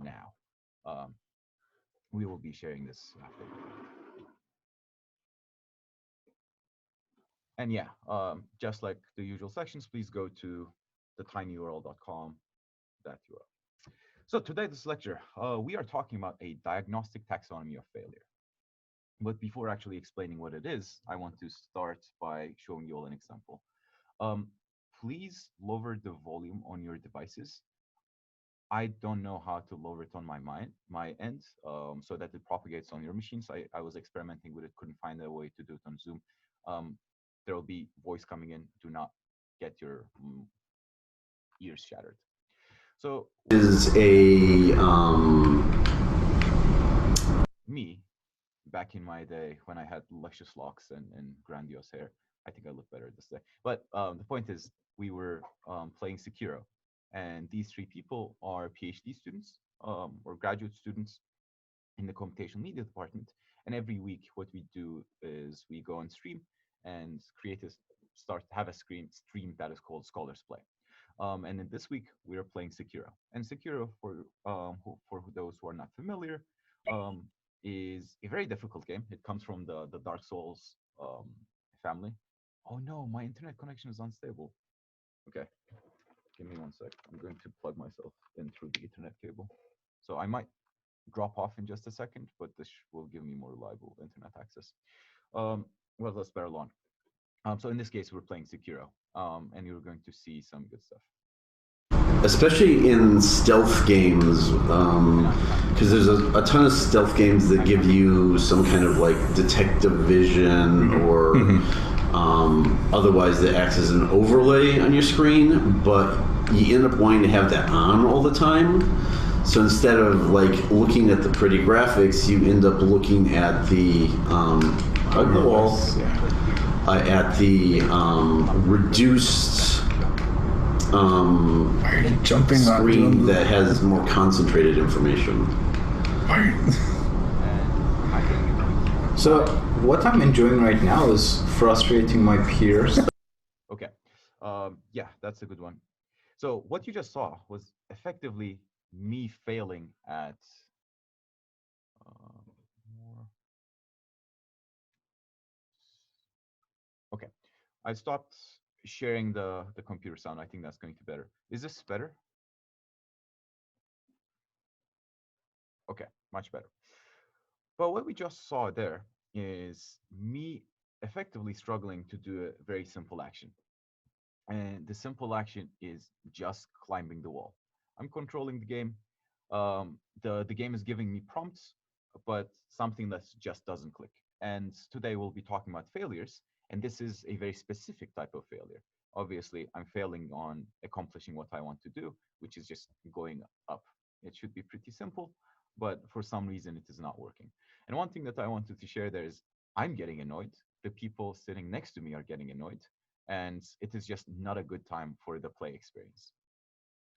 now. We will be sharing this after. And yeah, just like the usual sections, please go to the tinyurl.com, that URL. So today, this lecture, we are talking about a diagnostic taxonomy of failure. But before actually explaining what it is, I want to start by showing you all an example. Please lower the volume on your devices. I don't know how to lower it on my end, so that it propagates on your machines. I was experimenting with it, couldn't find a way to do it on Zoom. There will be voice coming in. Do not get your ears shattered. So is me back in my day when I had luscious locks and grandiose hair. I think I look better this day. But the point is, we were playing Sekiro, and these three people are PhD students or graduate students in the computational media department. And every week, what we do is we go on stream and have a stream that is called Scholars Play. And in this week, we are playing Sekiro. And Sekiro, for those who are not familiar, is a very difficult game. It comes from the Dark Souls family. Oh no, my internet connection is unstable. Okay, give me 1 sec. I'm going to plug myself in through the Ethernet cable. So I might drop off in just a second, but this will give me more reliable internet access. Well, let's barrel on. So in this case, we're playing Sekiro, and you're going to see some good stuff. Especially in stealth games, because there's a ton of stealth games that give you some kind of like detective vision or otherwise that acts as an overlay on your screen, but you end up wanting to have that on all the time. So instead of like looking at the pretty graphics, you end up looking at the reduced screen that has more concentrated information. So what I'm enjoying right now is frustrating my peers. Okay, yeah, that's a good one. So what you just saw was effectively me failing at okay, I stopped sharing the computer sound. I think that's going to be better. Is this better? Okay, much better. But what we just saw there is me effectively struggling to do a very simple action. And the simple action is just climbing the wall. I'm controlling the game. The game is giving me prompts, but something that just doesn't click. And today we'll be talking about failures. And this is a very specific type of failure. Obviously, I'm failing on accomplishing what I want to do, which is just going up. It should be pretty simple, but for some reason, it is not working. And one thing that I wanted to share there is I'm getting annoyed. The people sitting next to me are getting annoyed. And it is just not a good time for the play experience.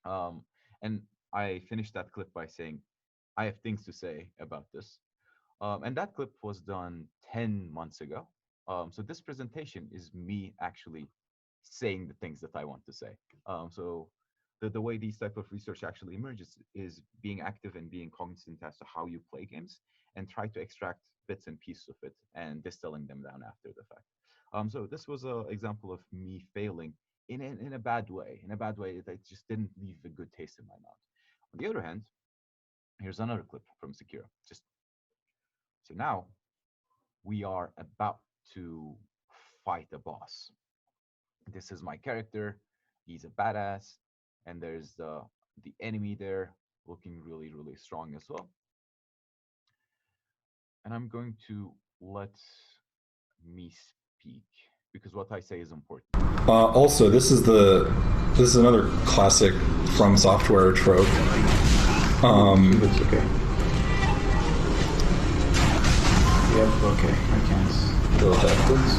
And I finished that clip by saying, I have things to say about this. And that clip was done 10 months ago. So this presentation is me actually saying the things that I want to say. So the way these type of research actually emerges is being active and being cognizant as to how you play games and try to extract bits and pieces of it and distilling them down after the fact. So this was an example of me failing in a bad way, that just didn't leave a good taste in my mouth. On the other hand, here's another clip from Sekiro. So now we are about to fight a boss. This is my character. He's a badass, and there's the enemy there looking really, really strong as well. And I'm going to let me speak because what I say is important. Also, this is another classic From Software trope. It's okay. Yep. Okay. I can't go backwards.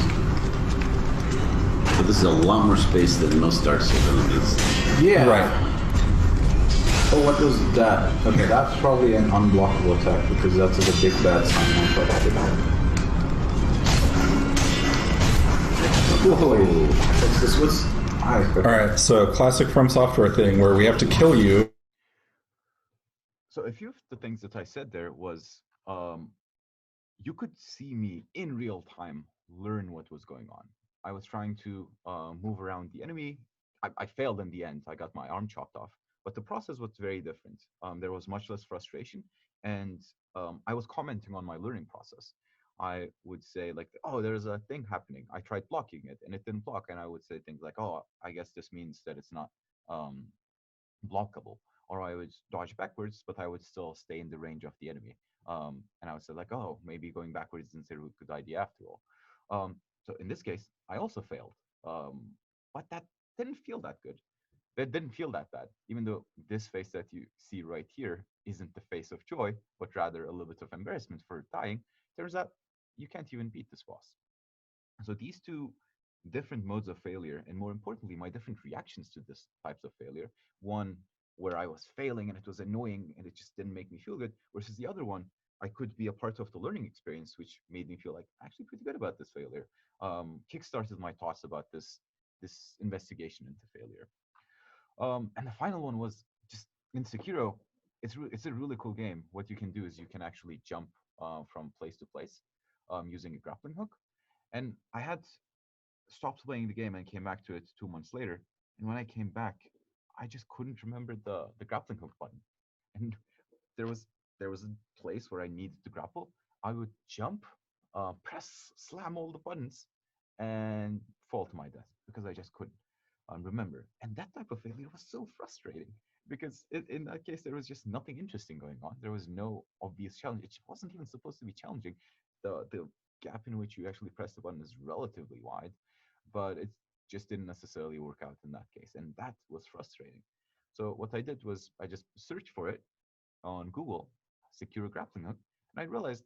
So this is a lot more space than most Dark Souls enemies. Yeah. Right. Oh, what was that? Okay, that's probably an unblockable attack because that's a big bad sign on top of it. Whoa! What's this? All right, so classic From Software thing where we have to kill you. So a few of the things that I said there was you could see me in real time learn what was going on. I was trying to move around the enemy. I failed in the end. I got my arm chopped off, but the process was very different. There was much less frustration, and I was commenting on my learning process. I would say like, "Oh, there's a thing happening. I tried blocking it, and it didn't block." And I would say things like, "Oh, I guess this means that it's not um, blockable." Or I would dodge backwards, but I would still stay in the range of the enemy. And I would say like, oh, maybe going backwards isn't a good idea after all. So in this case, I also failed, but that didn't feel that good. That didn't feel that bad, even though this face that you see right here isn't the face of joy, but rather a little bit of embarrassment for dying. Turns out you can't even beat this boss. So these two different modes of failure, and more importantly, my different reactions to this types of failure. One where I was failing and it was annoying and it just didn't make me feel good, versus the other one, I could be a part of the learning experience, which made me feel like actually pretty good about this failure. Kickstarted my thoughts about this investigation into failure. And the final one was just in Sekiro. It's a really cool game. What you can do is you can actually jump from place to place using a grappling hook. And I had stopped playing the game and came back to it 2 months later. And when I came back, I just couldn't remember the grappling hook button. And there was there was a place where I needed to grapple. I would jump, slam all the buttons, and fall to my death because I just couldn't remember. And that type of failure was so frustrating because in that case there was just nothing interesting going on. There was no obvious challenge. It wasn't even supposed to be challenging. The gap in which you actually press the button is relatively wide, but it just didn't necessarily work out in that case, and that was frustrating. So what I did was I just searched for it on Google, secure grappling hook, and I realized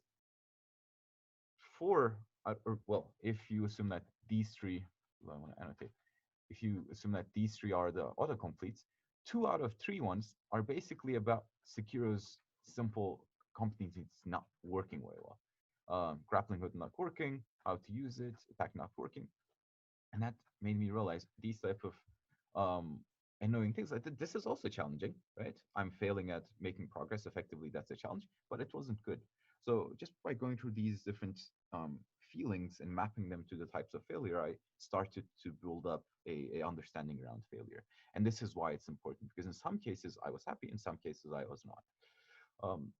four, or well, if you assume that these three, well, I want to annotate, if you assume that these three are the autocompletes, 2 out of 3 ones are basically about Sekiro's simple competencies not working very well. Grappling hook not working, how to use it, attack not working, and that made me realize these type of annoying things. Like this is also challenging, right? I'm failing at making progress effectively. That's a challenge, but it wasn't good. So just by going through these different feelings and mapping them to the types of failure, I started to build up a understanding around failure. And this is why it's important because in some cases I was happy, in some cases I was not. Um,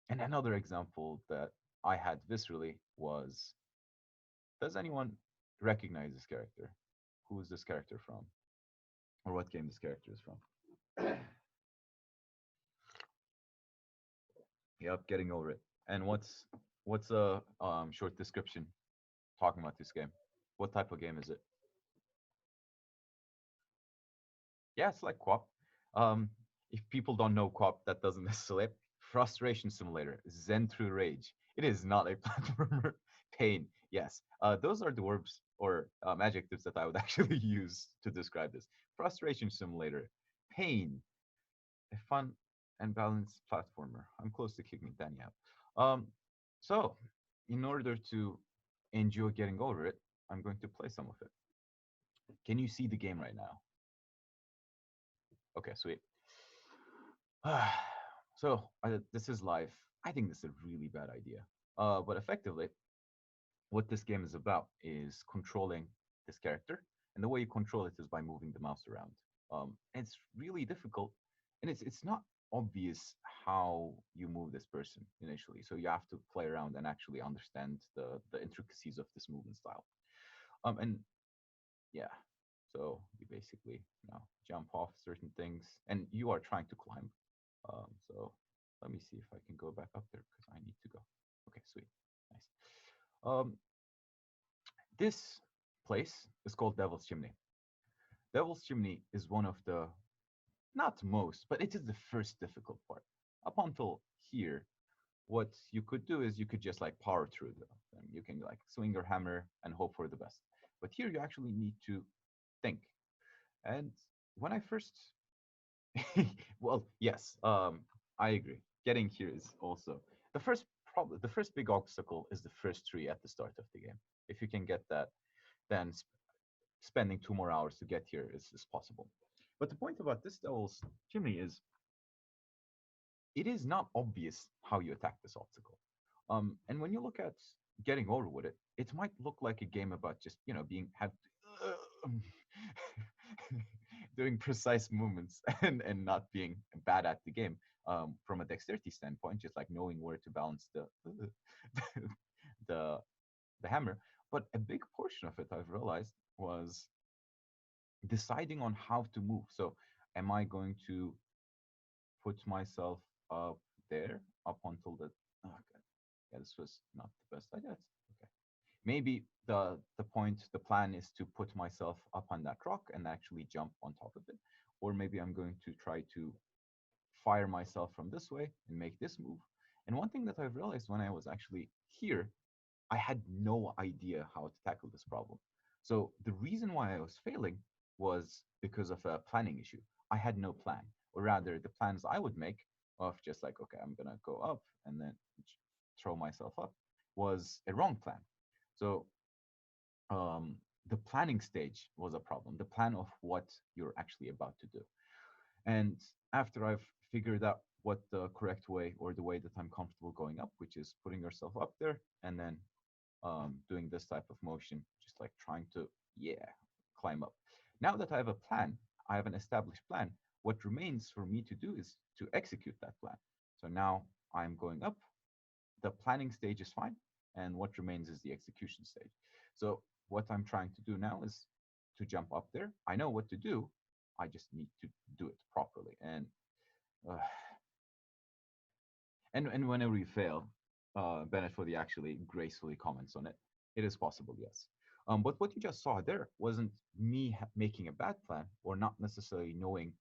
and another example that I had viscerally was: does anyone recognize this character? Who is this character from? Or what game this character is from? Yep, getting over it. And what's a short description talking about this game? What type of game is it? Yeah, it's like co-op. If people don't know co-op, that doesn't necessarily frustration simulator, Zen through rage. It is not a platformer. Pain, yes. Those are the verbs or adjectives that I would actually use to describe this. Frustration simulator, pain, a fun and balanced platformer. I'm close to kicking Danny out. So, in order to enjoy getting over it, I'm going to play some of it. Can you see the game right now? Okay, sweet. So, this is live. I think this is a really bad idea. But effectively, what this game is about is controlling this character, and the way you control it is by moving the mouse around. It's really difficult, and it's not obvious how you move this person initially. So you have to play around and actually understand the intricacies of this movement style. And yeah, so you basically jump off certain things, and you are trying to climb. So let me see if I can go back up there because I need to go. Okay, sweet, nice. Um, this place is called Devil's Chimney. Devil's Chimney is one of the, not most, but it is the first difficult part. Up until here, what you could do is you could just like power through them. You can like swing your hammer and hope for the best. But here you actually need to think. And when I first, well, yes, I agree. Getting here is also the first problem. The first big obstacle is the first tree at the start of the game. If you can get that, then spending 2 more hours to get here is possible. But the point about this Devil's Chimney is it is not obvious how you attack this obstacle. And when you look at getting over with it, it might look like a game about just being have doing precise movements and not being bad at the game from a dexterity standpoint, just like knowing where to balance the the hammer. But a big portion of it I've realized was deciding on how to move. So, am I going to put myself up there up until the? Oh, God. Yeah, this was not the best idea. Okay, maybe the plan is to put myself up on that rock and actually jump on top of it, or maybe I'm going to try to fire myself from this way and make this move. And one thing that I've realized when I was actually here, I had no idea how to tackle this problem. So the reason why I was failing was because of a planning issue. I had no plan, or rather, the plans I would make of just like, okay, I'm gonna go up and then throw myself up was a wrong plan. So the planning stage was a problem, the plan of what you're actually about to do. And after I've figured out what the correct way or the way that I'm comfortable going up, which is putting yourself up there and then doing this type of motion, just like trying to, yeah, climb up. Now that I have a plan, I have an established plan. What remains for me to do is to execute that plan. So now I'm going up. The planning stage is fine. And what remains is the execution stage. So what I'm trying to do now is to jump up there. I know what to do. I just need to do it properly. Uh, and whenever you fail, Bennett Foddy actually gracefully comments on it. It is possible, yes. But what you just saw there wasn't me making a bad plan or not necessarily knowing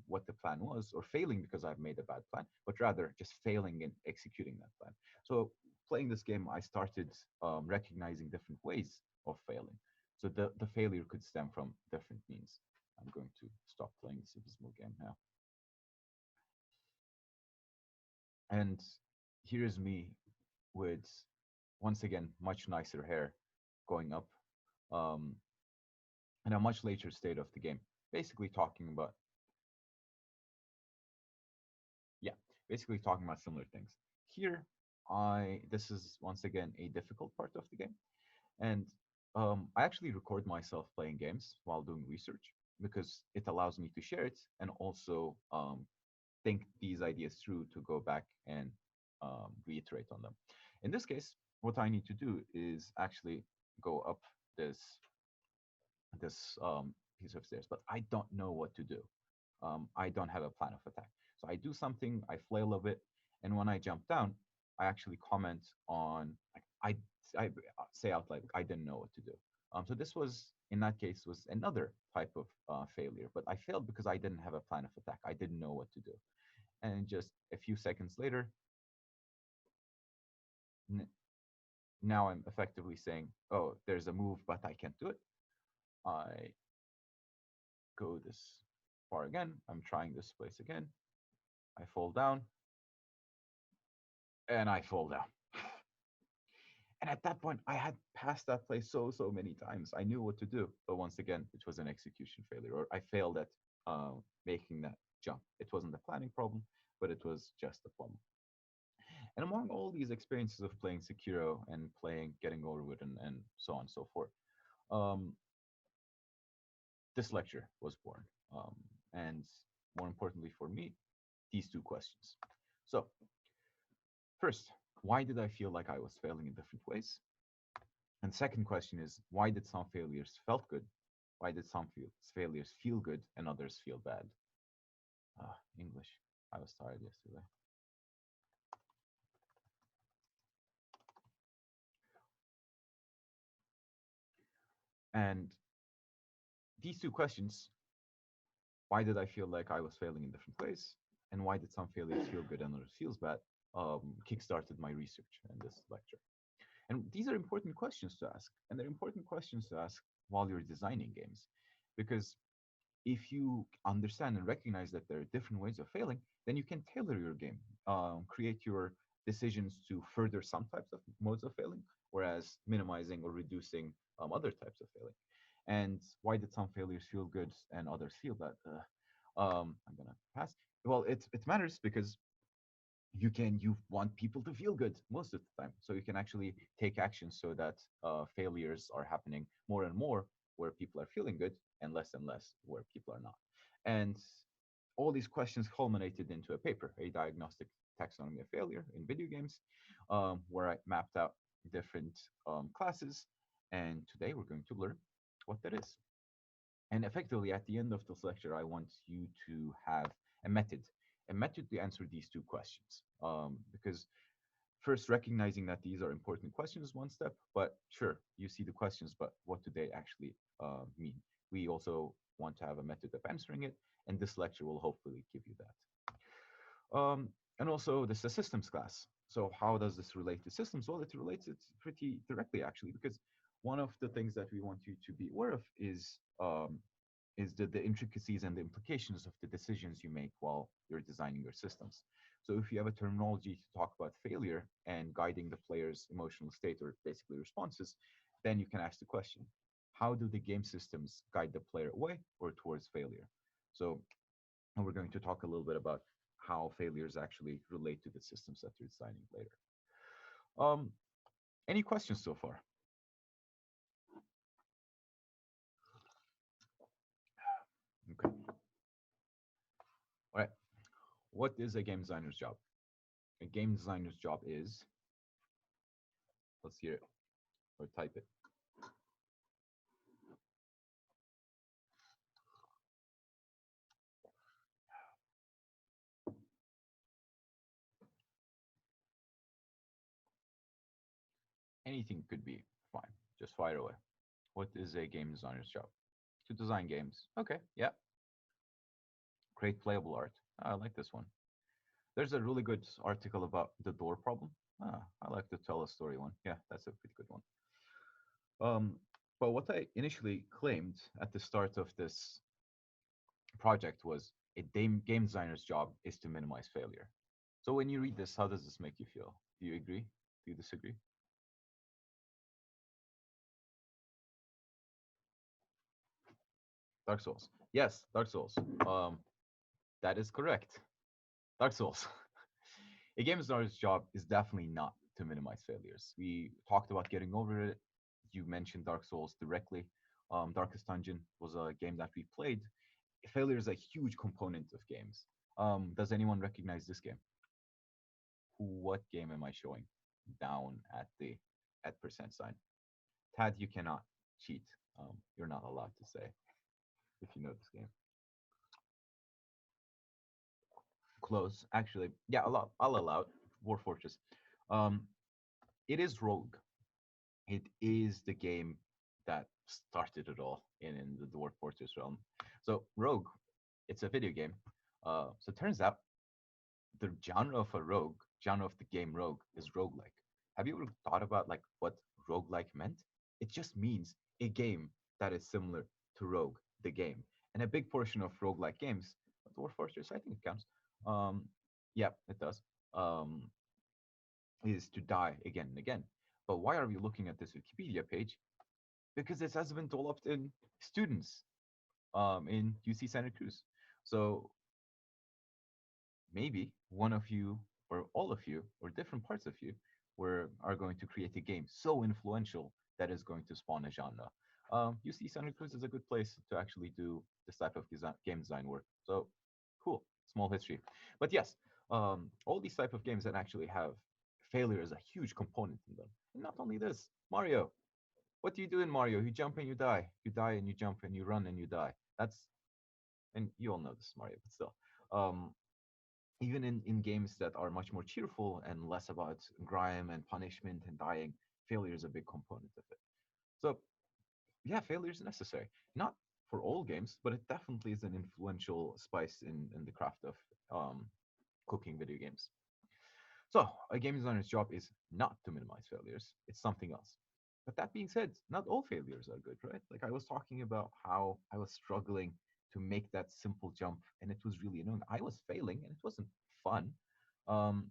what the plan was or failing because I've made a bad plan, but rather just failing in executing that plan. So playing this game, I started recognizing different ways of failing. So the failure could stem from different means. I'm going to stop playing this abysmal game now. And here's me with, once again, much nicer hair going up um, in a much later state of the game. Basically talking about, yeah, basically talking about similar things. Here, this is once again a difficult part of the game. And I actually record myself playing games while doing research because it allows me to share it and also think these ideas through to go back and reiterate on them. In this case, what I need to do is actually go up this piece of stairs, but I don't know what to do. I don't have a plan of attack. So I do something, I flail a bit, and when I jump down, I actually comment on like I say out like I didn't know what to do. So this was in that case was another type of failure, but I failed because I didn't have a plan of attack. I didn't know what to do, and just a few seconds later, n- now I'm effectively saying, "Oh, there's a move, but I can't do it." I go this far again. I'm trying this place again. I fall down and I fall down. And at that point, I had passed that place so many times. I knew what to do, but once again, it was an execution failure, or I failed at making that jump. It wasn't a planning problem, but it was just a problem. And among all these experiences of playing Sekiro and playing Getting Over It and so on and so forth, um, this lecture was born. And more importantly for me, these two questions. So, first, why did I feel like I was failing in different ways? And second question is, why did some failures felt good? Why did some failures feel good and others feel bad? English. I was tired yesterday. And these two questions, why did I feel like I was failing in different ways? And why did some failures feel good and others feels bad? Kickstarted my research in this lecture. And these are important questions to ask. And they're important questions to ask while you're designing games. Because if you understand and recognize that there are different ways of failing, then you can tailor your game, create your decisions to further some types of modes of failing, whereas minimizing or reducing other types of failing. And why did some failures feel good and others feel bad? I'm gonna pass. Well, it matters because You want people to feel good most of the time, so you can actually take action so that failures are happening more and more where people are feeling good, and less where people are not. And all these questions culminated into a paper, a diagnostic taxonomy of failure in video games, where I mapped out different classes. And today we're going to learn what that is. And effectively, at the end of this lecture, I want you to have a method, a method to answer these two questions. Because first, recognizing that these are important questions is one step, but sure, you see the questions, but what do they actually mean? We also want to have a method of answering it, and this lecture will hopefully give you that. And also, this is a systems class. So how does this relate to systems? Well, it relates it pretty directly, actually, because one of the things that we want you to be aware of is the intricacies and the implications of the decisions you make while you're designing your systems. So if you have a terminology to talk about failure and guiding the player's emotional state or basically responses, then you can ask the question, how do the game systems guide the player away or towards failure? So and we're going to talk a little bit about how failures actually relate to the systems that you're designing later. Um, any questions so far? Okay. All right. What is a game designer's job? A game designer's job is, let's hear it or type it. Anything could be fine. Just fire away. What is a game designer's job? To design games. Okay. Yeah. Create playable art. I like this one. There's a really good article about the door problem. I like to tell a story one. Yeah, that's a pretty good one. Um, but what I initially claimed at the start of this project was a game designer's job is to minimize failure. So when you read this, how does this make you feel? Do you agree? Do you disagree? Dark Souls. Yes, Dark Souls. That is correct. Dark Souls. A game designer's job is definitely not to minimize failures. We talked about getting over it. You mentioned Dark Souls directly. Darkest Dungeon was a game that we played. Failure is a huge component of games. Does anyone recognize this game? What game am I showing? Down at the at percent sign. Tad, you cannot cheat. You're not allowed to say if you know this game. Close, actually. Yeah, I'll allow it. War Fortress. Um, it is Rogue. It is the game that started it all in the Dwarf Fortress realm. So Rogue, it's a video game. So it turns out the genre of a rogue, genre of the game rogue, is roguelike. Have you ever thought about like what roguelike meant? It just means a game that is similar to Rogue, the game. And a big portion of roguelike games, Dwarf Fortress, I think it counts. Um, yeah, it does. Um, is to die again and again. But why are we looking at this Wikipedia page? Because it has been developed in students in UC Santa Cruz. So maybe one of you or all of you or different parts of you are going to create a game so influential that is going to spawn a genre. UC Santa Cruz is a good place to actually do this type of game design work. So cool, small history. But yes, all these type of games that actually have failure as a huge component in them. And not only this, Mario. What do you do in Mario? You jump and you die. You die and you jump and you run and you die. That's and you all know this Mario, but still. Um, even in games that are much more cheerful and less about grime and punishment and dying, failure is a big component of it. So yeah, failure is necessary. Not for all games, but it definitely is an influential spice in the craft of cooking video games. So a game designer's job is not to minimize failures, it's something else. But that being said, not all failures are good, right? Like I was talking about how I was struggling to make that simple jump and it was really annoying. I was failing and it wasn't fun. Um,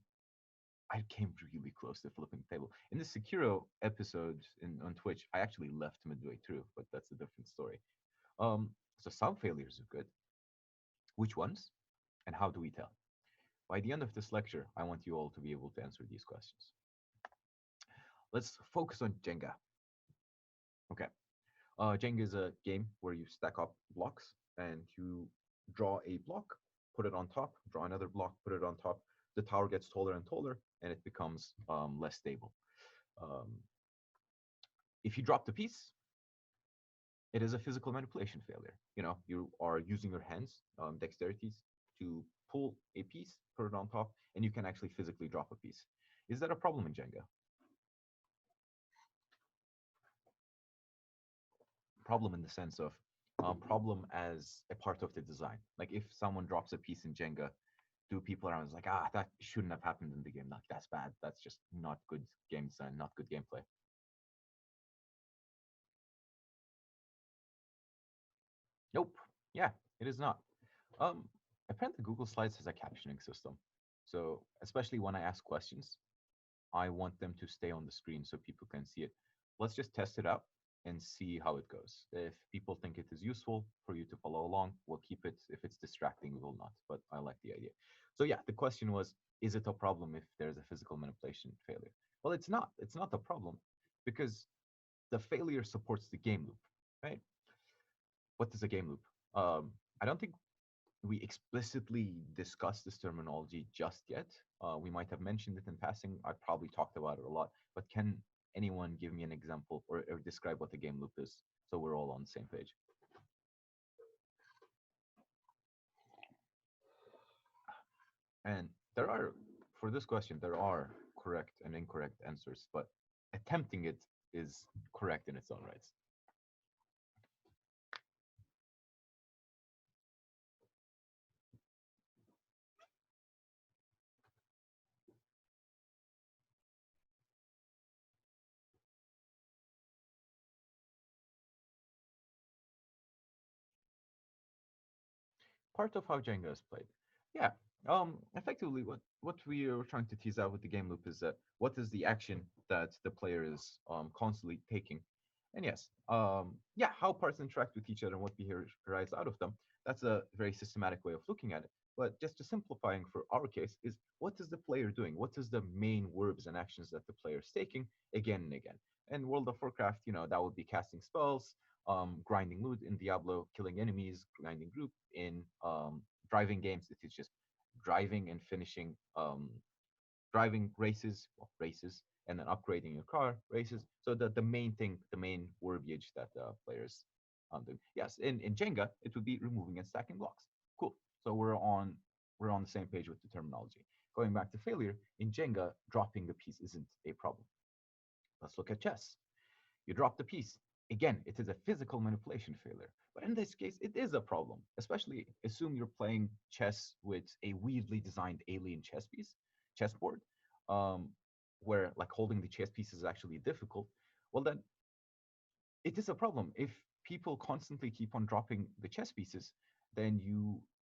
I came really close to flipping the table. In the Sekiro episode on Twitch, I actually left midway through, but that's a different story. So some failures are good. Which ones? And how do we tell? By the end of this lecture, I want you all to be able to answer these questions. Let's focus on Jenga. Okay. Jenga is a game where you stack up blocks and you draw a block, put it on top, draw another block, put it on top. The tower gets taller and taller, and it becomes less stable. Um, if you drop the piece, it is a physical manipulation failure. You know, you are using your hands, dexterities, to pull a piece, put it on top, and you can actually physically drop a piece. Is that a problem in Jenga? Problem in the sense of problem as a part of the design. Like if someone drops a piece in Jenga, do people around is like, ah, that shouldn't have happened in the game. Like that's bad. That's just not good game design, not good gameplay. Nope. Yeah, it is not. Um, Apparently Google Slides has a captioning system. So especially when I ask questions, I want them to stay on the screen so people can see it. Let's just test it out and see how it goes. If people think it is useful for you to follow along, we'll keep it. If it's distracting, we will not. But I like the idea. So yeah, the question was, is it a problem if there's a physical manipulation failure? Well, it's not. It's not a problem because the failure supports the game loop, right? What is a game loop? I don't think we explicitly discussed this terminology just yet. We might have mentioned it in passing. I probably talked about it a lot, but can anyone give me an example or describe what the game loop is so we're all on the same page? And there are, for this question, there are correct and incorrect answers, but attempting it is correct in its own rights. Part of how Jenga is played. Yeah. Effectively, what we are trying to tease out with the game loop is that what is the action that the player is constantly taking, and yes, yeah, how parts interact with each other and what behavior arise out of them. That's a very systematic way of looking at it. But just to simplifying for our case is what is the player doing? What is the main verbs and actions that the player is taking again and again? In World of Warcraft, you know, that would be casting spells, grinding loot. In Diablo, killing enemies, grinding group. In driving games, it is just driving and finishing driving races, well, races, and then upgrading your car races. So the main thing, the main verbiage that the players do. Yes, in Jenga, it would be removing and stacking blocks. Cool. So we're on the same page with the terminology. Going back to failure, in Jenga, dropping the piece isn't a problem. Let's look at chess. You drop the piece. Again, it is a physical manipulation failure. But in this case, it is a problem, especially assume you're playing chess with a weirdly designed alien chess piece, chessboard, um, where like holding the chess piece is actually difficult. Well, then it is a problem. If people constantly keep on dropping the chess pieces, then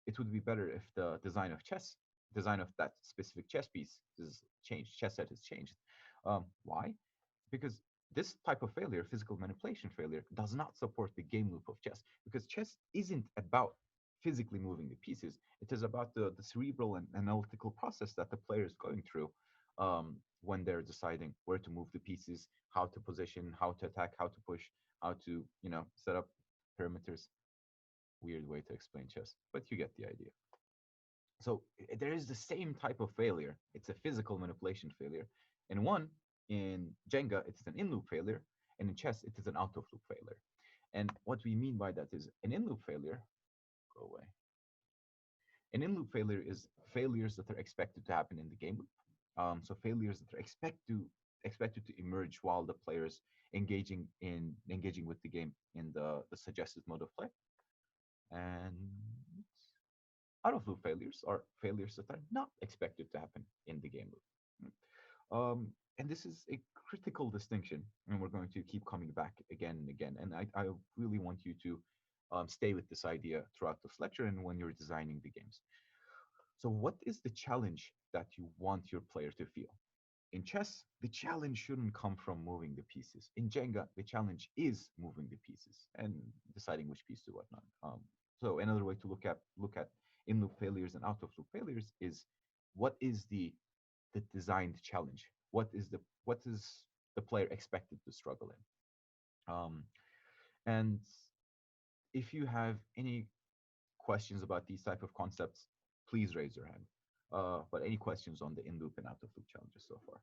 it would be better if the design of that specific chess piece is changed, chess set is changed. Why? Because this type of failure, physical manipulation failure, does not support the game loop of chess. Because chess isn't about physically moving the pieces. It is about the cerebral and analytical process that the player is going through when they're deciding where to move the pieces, how to position, how to attack, how to push, how to, you know, set up perimeters. Weird way to explain chess, but you get the idea. So there is the same type of failure. It's a physical manipulation failure. In one, in Jenga, it's an in loop failure, and in chess, it is an out of loop failure. And what we mean by that is an in loop failure. Go away. An in loop failure is failures that are expected to happen in the game loop. So failures that are expected to emerge while the players engaging with the game in the suggested mode of play. And out of loop failures are failures that are not expected to happen in the game loop. And this is a critical distinction, and we're going to keep coming back again and again. And I really want you to stay with this idea throughout this lecture and when you're designing the games. So, what is the challenge that you want your player to feel? In chess, the challenge shouldn't come from moving the pieces. In Jenga, the challenge is moving the pieces and deciding which piece to whatnot. So another way to look at in loop failures and out of loop failures is what is the designed challenge? What is the player expected to struggle in? And if you have any questions about these type of concepts, please raise your hand. But any questions on the in loop and out of loop challenges so far?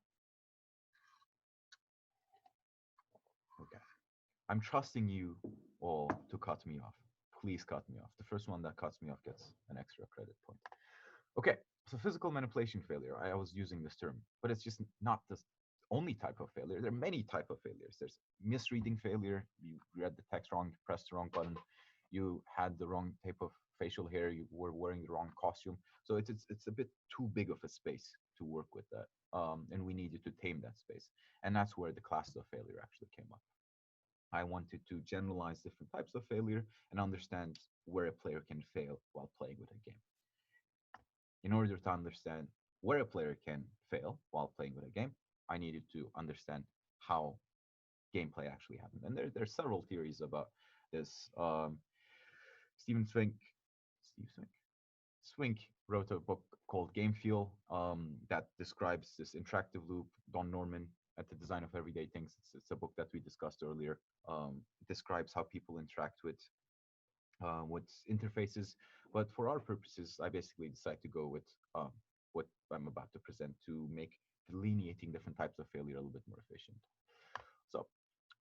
Okay. I'm trusting you all to cut me off. Please cut me off. The first one that cuts me off gets an extra credit point. Okay, so physical manipulation failure. I was using this term, but it's just not the only type of failure. There are many type of failures. There's misreading failure. You read the text wrong, you pressed the wrong button, you had the wrong type of facial hair, you were wearing the wrong costume. So it's a bit too big of a space to work with that, and we needed to tame that space, and that's where the classes of failure actually came up. I wanted to generalize different types of failure and understand where a player can fail while playing with a game. In order to understand where a player can fail while playing with a game, I needed to understand how gameplay actually happened. And there's several theories about this. Stephen Swink, Steve Swink, Swink wrote a book called Game Feel that describes this interactive loop. Don Norman at the Design of Everyday Things. It's a book that we discussed earlier. It describes how people interact with interfaces. But for our purposes, I basically decided to go with what I'm about to present to make delineating different types of failure a little bit more efficient. So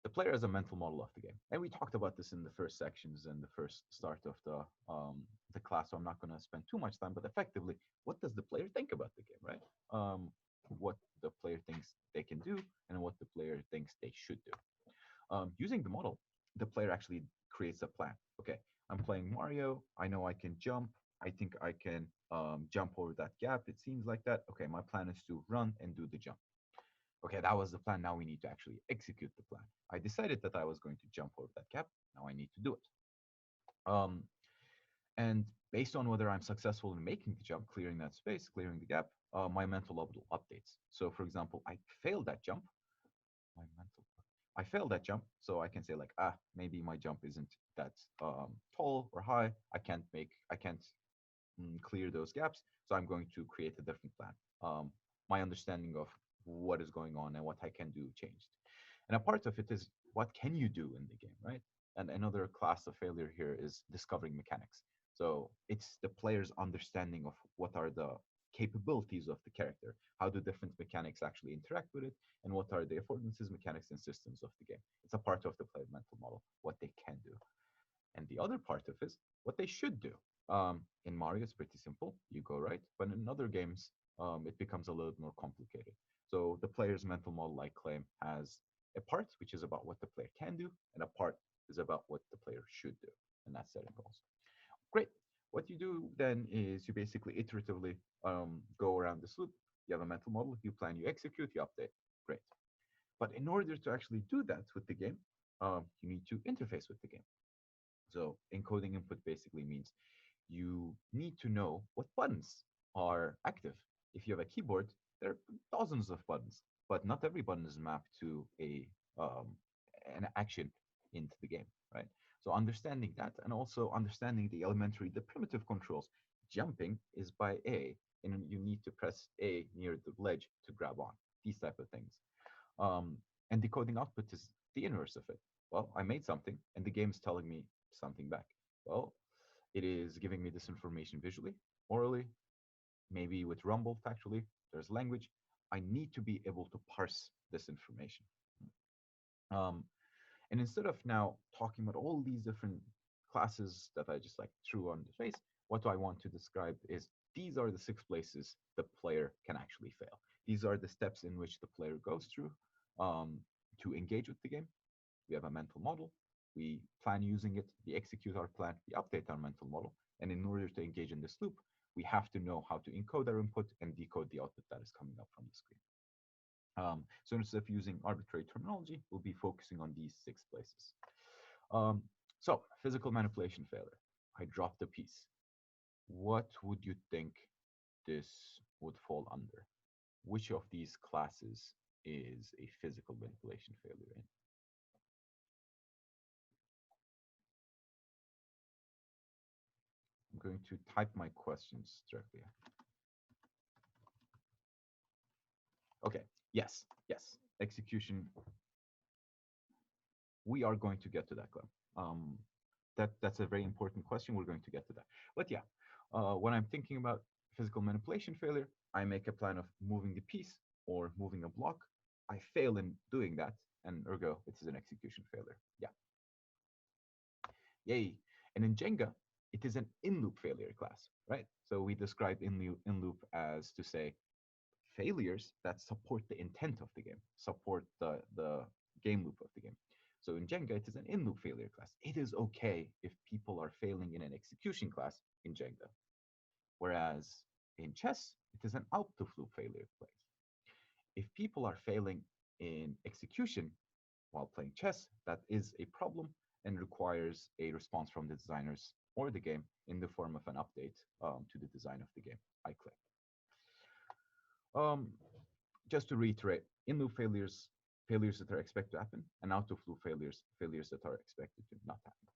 the player is a mental model of the game, and we talked about this in the first sections and the first start of the class. So I'm not going to spend too much time, but effectively, what does the player think about the game, right? What the player thinks they can do, and what the player thinks they should do. Using the model, the player actually creates a plan. Okay, I'm playing Mario. I know I can jump. I think I can jump over that gap. It seems like that. Okay, my plan is to run and do the jump. Okay, that was the plan. Now we need to actually execute the plan. I decided that I was going to jump over that gap. Now I need to do it. Um, and based on whether I'm successful in making the jump, clearing that space, clearing the gap, my mental model updates. So, for example, I failed that jump. My mental I failed that jump, so I can say like, maybe my jump isn't that tall or high. I can't clear those gaps, so I'm going to create a different plan. My understanding of what is going on and what I can do changed. And a part of it is what can you do in the game, right? And another class of failure here is discovering mechanics. So it's the player's understanding of what are the capabilities of the character, how do different mechanics actually interact with it, and what are the affordances, mechanics, and systems of the game. It's a part of the player mental model, what they can do. And the other part of it is what they should do. In Mario, it's pretty simple. You go right. But in other games, it becomes a little more complicated. So the player's mental model, I claim, has a part which is about what the player can do, and a part is about what the player should do. And that's setting goals. Great. What you do then is you basically iteratively go around this loop. You have a mental model, you plan, you execute, you update. Great. But in order to actually do that with the game, you need to interface with the game. So encoding input basically means you need to know what buttons are active. If you have a keyboard, there are dozens of buttons, but not every button is mapped to an action into the game, right? So understanding that and also understanding the primitive controls. Jumping is by A, and you need to press A near the ledge to grab on. These type of things. Um, and decoding output is the inverse of it. Well, I made something, and the game is telling me something back. Well, it is giving me this information visually, orally, maybe with rumble, factually. There's language. I need to be able to parse this information. Um, and instead of now talking about all these different classes that I just like threw on the face, what I want to describe is these are the 6 places the player can actually fail. These are the steps in which the player goes through to engage with the game. We have a mental model. We plan using it. We execute our plan. We update our mental model. And in order to engage in this loop, we have to know how to encode our input and decode the output that is coming up from the screen. So instead of using arbitrary terminology, we'll be focusing on these 6 places. Um, so physical manipulation failure. I dropped a piece. What would you think this would fall under? Which of these classes is a physical manipulation failure in? I'm going to type my questions directly. Okay. Yes. Yes. Execution. We are going to get to that, Glenn. That's a very important question. We're going to get to that. But yeah, when I'm thinking about physical manipulation failure, I make a plan of moving the piece or moving a block. I fail in doing that, and ergo, it is an execution failure. Yeah. Yay. And in Jenga, it is an in-loop failure class, right? So we describe in-loop as to say failures that support the intent of the game, support the game loop of the game. So in Jenga, it is an in-loop failure class. It is okay if people are failing in an execution class in Jenga. Whereas in chess, it is an out-of-loop failure class. If people are failing in execution while playing chess, that is a problem and requires a response from the designers or the game in the form of an update to the design of the game. I click. Um, just to reiterate, in-loop failures, failures that are expected to happen, and out-of-loop failures, failures that are expected to not happen.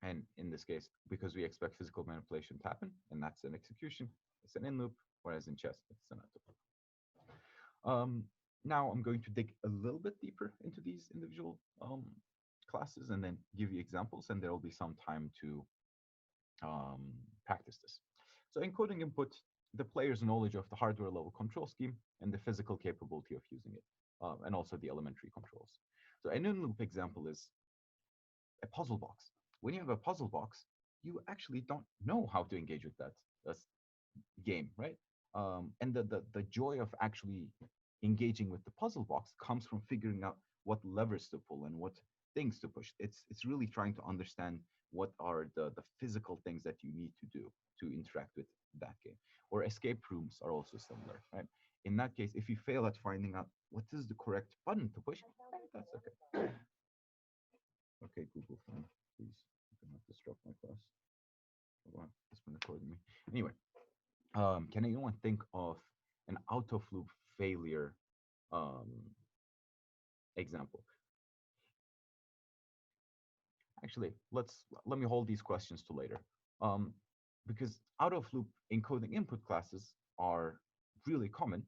And in this case, because we expect physical manipulation to happen, and that's an execution, it's an in-loop, whereas in chess, it's an out-of-loop. Now I'm going to dig a little bit deeper into these individual classes and then give you examples, and there will be some time to practice this. So encoding input, the player's knowledge of the hardware level control scheme and the physical capability of using it, and also the elementary controls. So an in-loop example is a puzzle box. When you have a puzzle box, you actually don't know how to engage with that game, right? And the joy of actually engaging with the puzzle box comes from figuring out what levers to pull and what things to push. It's really trying to understand what are the physical things that you need to do to interact with that game. Or escape rooms are also similar, right? In that case, if you fail at finding out what is the correct button to push, that's okay. Okay, Google phone, please. You cannot disrupt my class. Oh, wow, it's been recording me. Anyway, can anyone think of an out of loop failure um, example? Actually, let me hold these questions to later, um, because out of loop encoding input classes are really common.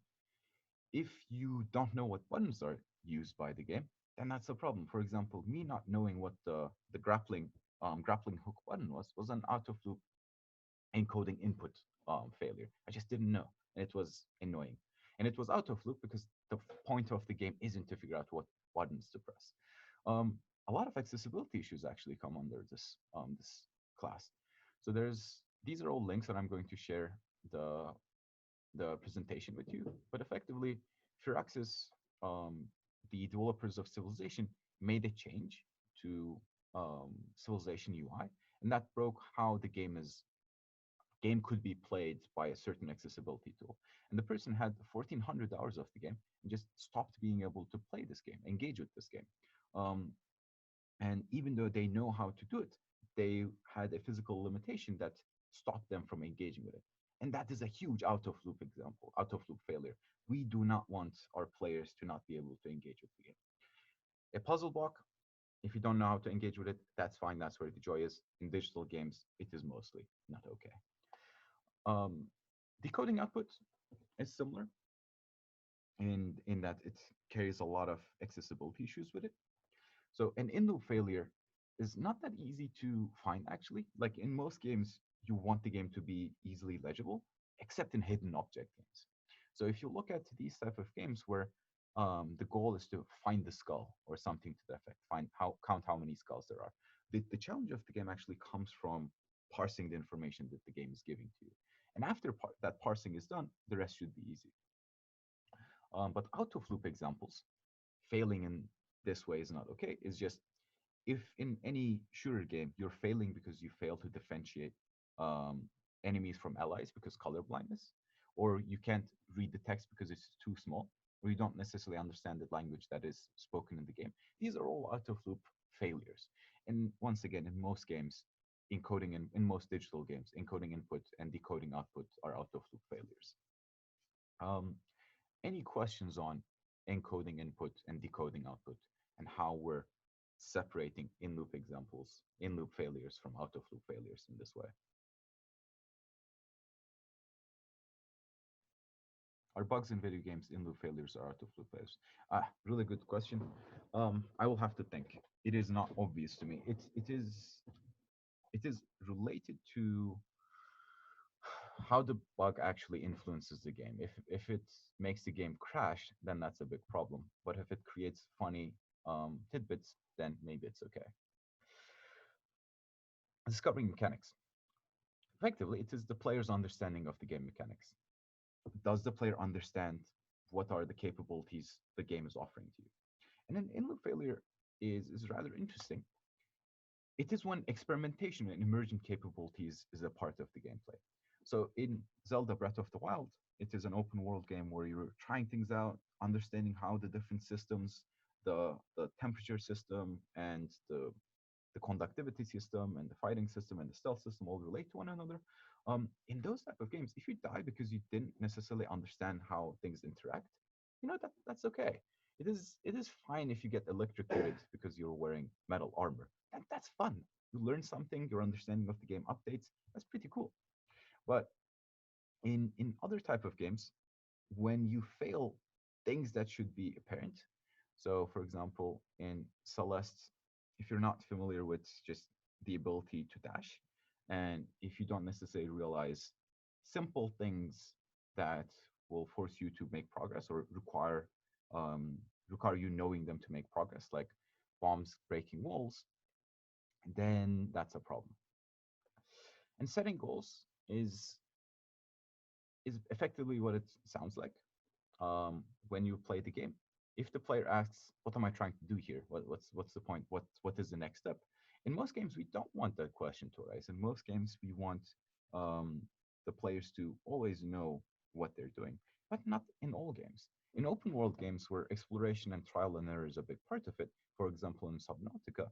If you don't know what buttons are used by the game, then that's a problem. For example, me not knowing what the grappling hook button was an out of loop encoding input failure. I just didn't know, and it was annoying. And it was out of loop because the point of the game isn't to figure out what buttons to press. Um, a lot of accessibility issues actually come under this class. So these are all links, and I'm going to share the presentation with you. But effectively, Firaxis, the developers of Civilization, made a change to Civilization UI, and that broke how the game could be played by a certain accessibility tool. And the person had 1,400 hours of the game and just stopped being able to play this game, engage with this game. Um, and even though they know how to do it, they had a physical limitation that stopped them from engaging with it. And that is a huge out of loop example, out of loop failure. We do not want our players to not be able to engage with the game. A puzzle block, if you don't know how to engage with it, that's fine. That's where the joy is. In digital games, it is mostly not okay. Um, decoding output is similar in that it carries a lot of accessibility issues with it. So an in-loop failure is not that easy to find actually. Like in most games, you want the game to be easily legible, except in hidden object games. So if you look at these type of games where the goal is to find the skull or something to the effect, count how many skulls there are. The challenge of the game actually comes from parsing the information that the game is giving to you. And after that parsing is done, the rest should be easy. But out of loop examples, failing in this way is not okay. It's just if in any shooter game you're failing because you fail to differentiate um, enemies from allies because color blindness, or you can't read the text because it's too small, or you don't necessarily understand the language that is spoken in the game, these are all out of loop failures. And once again, in most games, encoding in most digital games, encoding input and decoding output are out of loop failures. Um, any questions on encoding input and decoding output and how we're separating in-loop examples, in-loop failures from out-of-loop failures in this way? Are bugs in video games in loop failures or out of loop failures? Really good question. I will have to think. It is not obvious to me. It is related to how the bug actually influences the game. If it makes the game crash, then that's a big problem. But if it creates funny tidbits, then maybe it's okay. Discovering mechanics. Effectively, it is the player's understanding of the game mechanics. Does the player understand what are the capabilities the game is offering to you? And an in-loop failure is rather interesting. It is when experimentation and emergent capabilities is a part of the gameplay. So in Zelda Breath of the Wild, it is an open world game where you're trying things out, understanding how the different systems, the temperature system and the conductivity system and the fighting system and the stealth system all relate to one another. In those type of games, if you die because you didn't necessarily understand how things interact, that's okay. It is fine if you get electrocuted because you're wearing metal armor. That's fun. You learn something, your understanding of the game updates. That's pretty cool. But in other type of games, when you fail things that should be apparent. So, for example, in Celeste, if you're not familiar with just the ability to dash, and if you don't necessarily realize simple things that will force you to make progress or um, require you knowing them to make progress, like bombs breaking walls, then that's a problem. And setting goals is effectively what it sounds like when you play the game. If the player asks, "What am I trying to do here? What's the point? What is the next step?" In most games, we don't want that question to arise. In most games, we want um, the players to always know what they're doing, but not in all games. In open world games where exploration and trial and error is a big part of it, for example, in Subnautica,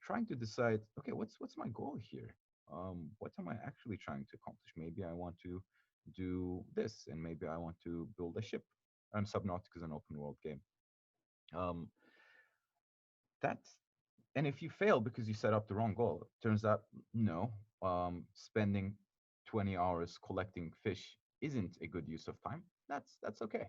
trying to decide, okay, what's my goal here? What am I actually trying to accomplish? Maybe I want to do this, and maybe I want to build a ship. And Subnautica is an open world game. Um, that's and if you fail because you set up the wrong goal, turns out no, spending 20 hours collecting fish isn't a good use of time. That's okay,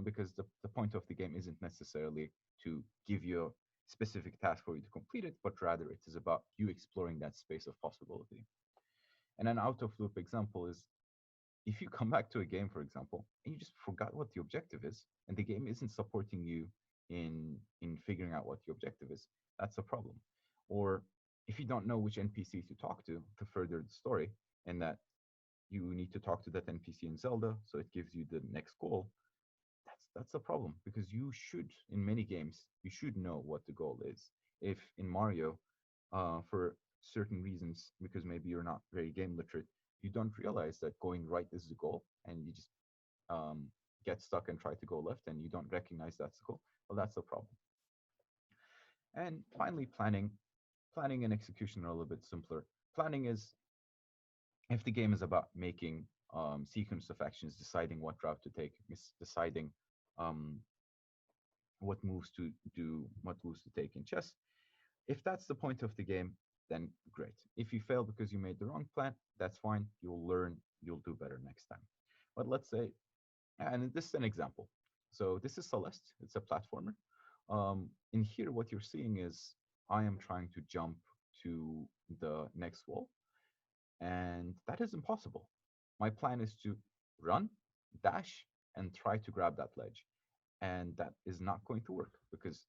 because the point of the game isn't necessarily to give you a specific task for you to complete it, but rather it is about you exploring that space of possibility. And an out of loop example is if you come back to a game, for example, and you just forgot what the objective is, and the game isn't supporting you in figuring out what the objective is, that's a problem. Or if you don't know which NPC to talk to further the story, and that you need to talk to that NPC in Zelda, so it gives you the next goal, that's a problem because you should, in many games, you should know what the goal is. If in Mario, for certain reasons, because maybe you're not very game literate, you don't realize that going right is the goal, and you just um, get stuck and try to go left, and you don't recognize that's the goal. Well, that's a problem. And finally, planning. Planning and execution are a little bit simpler. Planning is if the game is about making sequence of actions, deciding what route to take, deciding um, what moves to do, what moves to take in chess. If that's the point of the game, then great. If you fail because you made the wrong plan, that's fine. You'll learn, you'll do better next time. But let's say, and this is an example. So this is Celeste, it's a platformer. In here, what you're seeing is I am trying to jump to the next wall, and that is impossible. My plan is to run, dash, and try to grab that ledge. And that is not going to work because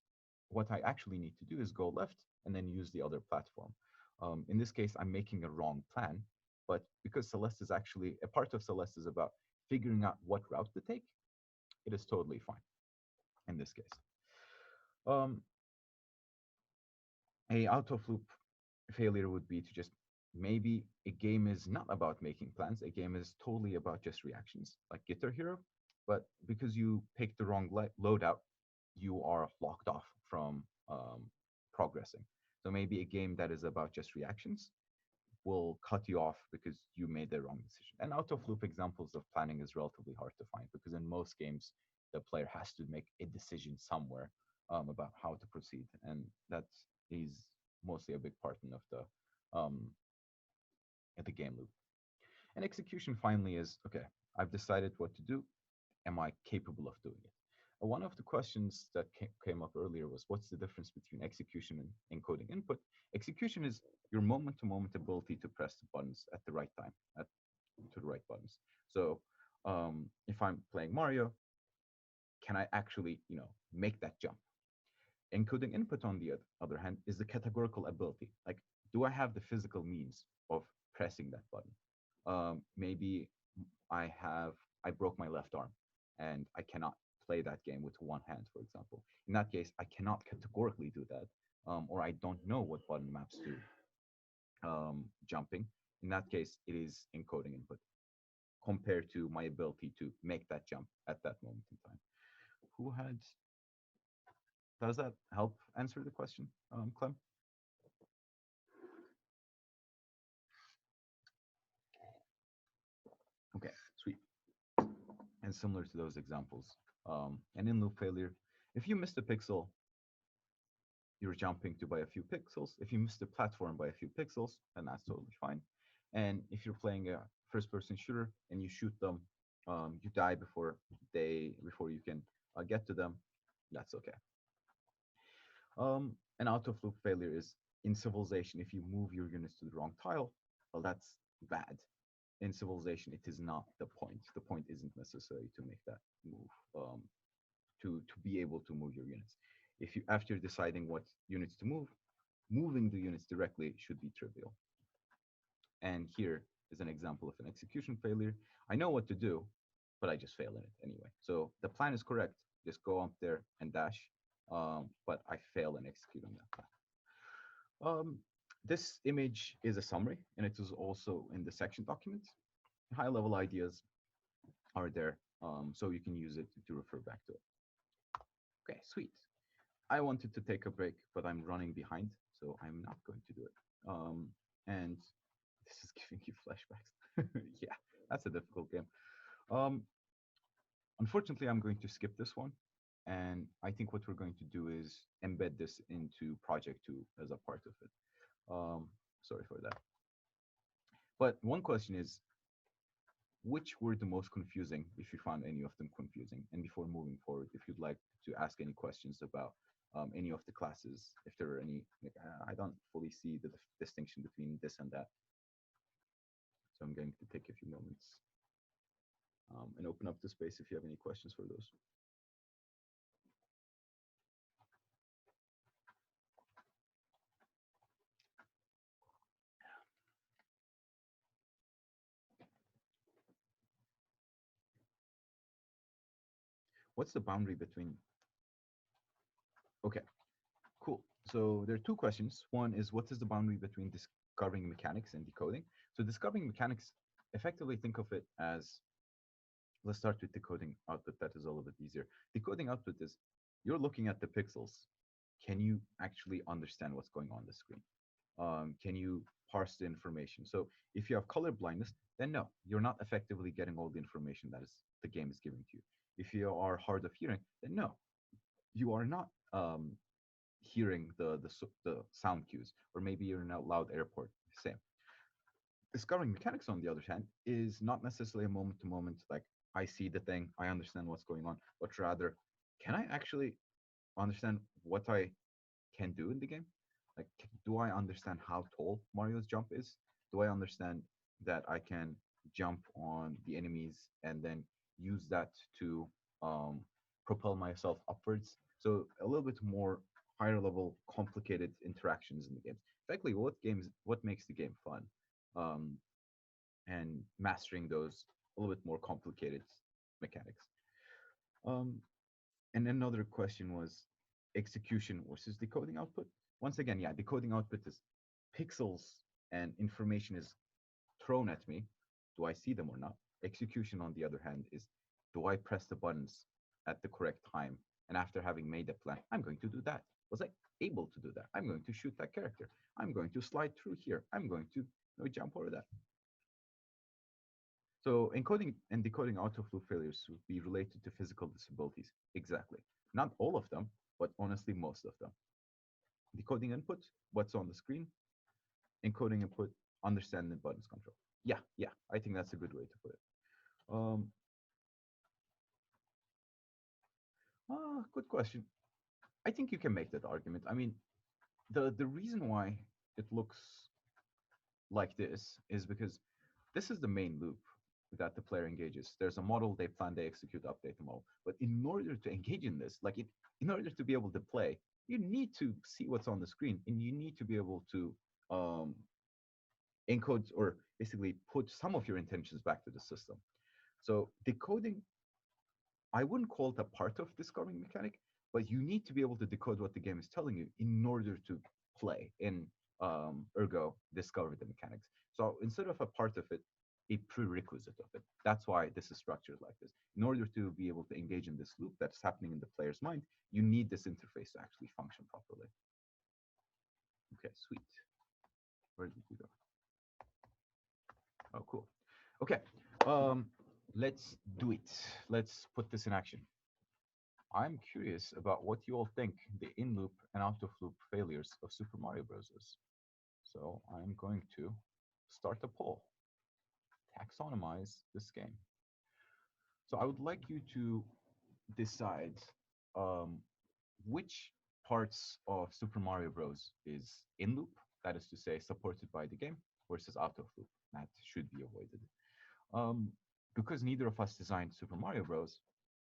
what I actually need to do is go left and then use the other platform. In this case, I'm making a wrong plan, but because Celeste is actually a part of Celeste is about figuring out what route to take, it is totally fine in this case. Um, a out of loop failure would be to just maybe a game is not about making plans. A game is totally about just reactions, like Guitar Hero. But because you picked the wrong loadout, you are locked off from progressing. So maybe a game that is about just reactions will cut you off because you made the wrong decision. And out of loop examples of planning is relatively hard to find because in most games, the player has to make a decision somewhere about how to proceed. And that is mostly a big part of the game loop. And execution finally is okay, I've decided what to do. am I capable of doing it? One of the questions that came up earlier was what's the difference between execution and encoding input? Execution is your moment to moment ability to press the buttons at the right time, to the right buttons. So if I'm playing Mario, can I actually, make that jump? Encoding input, on the other hand, is the categorical ability. Like, do I have the physical means of pressing that button? Maybe I broke my left arm and I cannot play that game with one hand, for example. In that case, I cannot categorically do that, or I don't know what button maps to jumping. In that case, it is encoding input compared to my ability to make that jump at that moment in time. Who had Does that help answer the question, Clem? Okay, sweet. And similar to those examples, an in-loop failure. If you missed a pixel, you're jumping to by a few pixels. If you missed the platform by a few pixels, then that's totally fine. And if you're playing a first-person shooter and you shoot them, you die before you can get to them. That's okay. An out-of-loop failure is in Civilization. If you move your units to the wrong tile, well, that's bad. In Civilization, it is not the point. The point isn't necessary to make that move, to be able to move your units. If you, after deciding what units to move, moving the units directly should be trivial. And here is an example of an execution failure. I know what to do, but I just fail in it anyway. So the plan is correct. Just go up there and dash, but I fail in executing that plan. This image is a summary, and it is also in the section document. High-level ideas are there, so you can use it to refer back to it. Okay, sweet. I wanted to take a break, but I'm running behind, so I'm not going to do it. And this is giving you flashbacks. Yeah, that's a difficult game. Um, Unfortunately, I'm going to skip this one. And I think what we're going to do is embed this into Project 2 as a part of it. Sorry for that. But one question is, which were the most confusing, if you found any of them confusing? And before moving forward, if you'd like to ask any questions about any of the classes, if there are any, like, I don't fully see the distinction between this and that. So I'm going to take a few moments and open up the space if you have any questions for those. What's the boundary between? Okay, cool. So there are two questions. One is, what is the boundary between discovering mechanics and decoding? So discovering mechanics, effectively think of it as, let's start with decoding output. That is a little bit easier. Decoding output is, you're looking at the pixels. Can you actually understand what's going on the screen? Can you parse the information? So if you have color blindness, then no, you're not effectively getting all the information that is the game is giving to you. If you are hard of hearing, then no, you are not hearing the sound cues, or maybe you're in a loud airport. Same. Discovering mechanics, on the other hand, is not necessarily a moment to moment, like I see the thing, I understand what's going on, but rather, can I actually understand what I can do in the game? Like, do I understand how tall Mario's jump is? Do I understand that I can jump on the enemies and then use that to um, propel myself upwards? So a little bit more higher level, complicated interactions in the games. Effectively, what makes the game fun, um, and mastering those a little bit more complicated mechanics. Um, and another question was execution versus decoding output. Once again, yeah, decoding output is pixels and information is thrown at me. Do I see them or not? Execution, on the other hand, is, do I press the buttons at the correct time? And after having made a plan, I'm going to do that. Was I able to do that? I'm going to shoot that character. I'm going to slide through here. I'm going to jump over that. So encoding and decoding out-of-loop failures would be related to physical disabilities. Exactly. Not all of them, but honestly, most of them. Decoding input, what's on the screen. Encoding input, understanding buttons control. Yeah, I think that's a good way to put it. Good question. I think you can make that argument. I mean, the reason why it looks like this is because this is the main loop that the player engages. There's a model, they plan, they execute, update the model. But in order to engage in this, in order to be able to play, you need to see what's on the screen, and you need to be able to um, encode or basically put some of your intentions back to the system. So decoding, I wouldn't call it a part of discovering mechanic, but you need to be able to decode what the game is telling you in order to play and ergo discover the mechanics. So instead of a part of it, a prerequisite of it. That's why this is structured like this. In order to be able to engage in this loop that's happening in the player's mind, you need this interface to actually function properly. Okay, sweet. Where did you go? Oh, cool. Okay, um, let's do it. Let's put this in action. I'm curious about what you all think the in-loop and out-of-loop failures of Super Mario Bros. Is. So I'm going to start a poll, taxonomize this game. So I would like you to decide um, which parts of Super Mario Bros. Is in-loop, that is to say, supported by the game, versus out-of-loop, that should be avoided. Um, because neither of us designed Super Mario Bros.,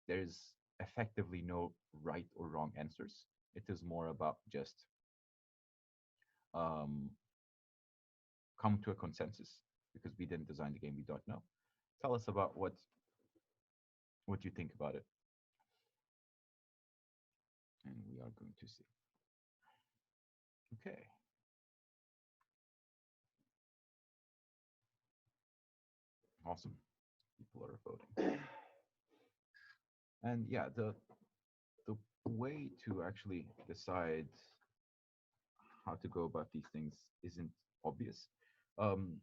there's effectively no right or wrong answers. It is more about just um, come to a consensus because we didn't design the game, we don't know. Tell us about what you think about it, and we are going to see. Okay, awesome. People are voting, and yeah, the way to actually decide how to go about these things isn't obvious. Um,